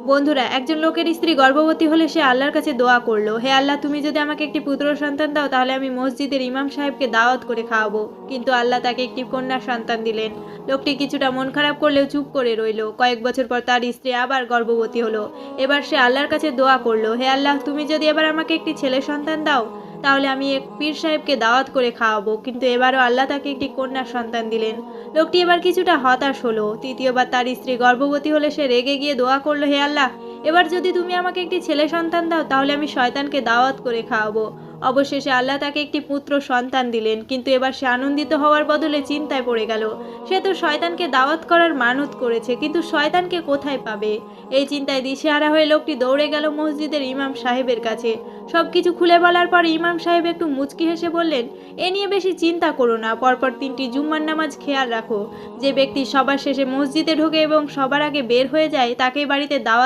বন্ধুরা, একজন লোকের স্ত্রী গর্ভবতী হলে সে আল্লাহর কাছে দোয়া করলো, হে আল্লাহ, তুমি যদি আমাকে একটি পুত্র সন্তান দাও তাহলে আমি মসজিদের ইমাম সাহেবকে দাওয়াত করে খাওয়াবো। কিন্তু আল্লাহ তাকে একটি কন্যা সন্তান দিলেন। লোকটি কিছুটা মন খারাপ করলেও চুপ করে রইল। কয়েক বছর পর তার স্ত্রী আবার গর্ভবতী হলো। এবার সে আল্লাহর কাছে দোয়া করলো, হে আল্লাহ, তুমি যদি এবার আমাকে একটি ছেলে সন্তান দাও তাহলে আমি এক পীর সাহেবকে দাওয়াত করে খাওয়াবো। কিন্তু এবারও আল্লাহ তাকে একটি কন্যা সন্তান দিলেন। লোকটি এবার কিছুটা হতাশ হলো। তৃতীয়বার তার স্ত্রী গর্ভবতী হলে সে রেগে গিয়ে দোয়া করলো, হে আল্লাহ, এবার যদি তুমি আমাকে একটি ছেলে সন্তান দাও তাহলে আমি শয়তানকে দাওয়াত করে খাওয়াবো। অবশেষে আল্লাহ তাকে একটি পুত্র সন্তান দিলেন। কিন্তু এবার সে আনন্দিত হওয়ার বদলে চিন্তায় পড়ে গেল। সে তো শয়তানকে দাওয়াত করার মানত করেছে, কিন্তু শয়তানকে কোথায় পাবে? এই চিন্তায় দিশেহারা হয়ে লোকটি দৌড়ে গেল মসজিদের ইমাম সাহেবের কাছে। সবকিছু খুলে বলার পর ইমাম সাহেব একটু মুচকি হেসে বললেন, এ নিয়ে বেশি চিন্তা করো না, পরপর 3টি জুম্মার নামাজ খেয়াল রাখো। যে ব্যক্তি সবার শেষে মসজিদে ঢোকে এবং সবার আগে বের হয়ে যায় তাকেই বাড়িতে দাওয়াত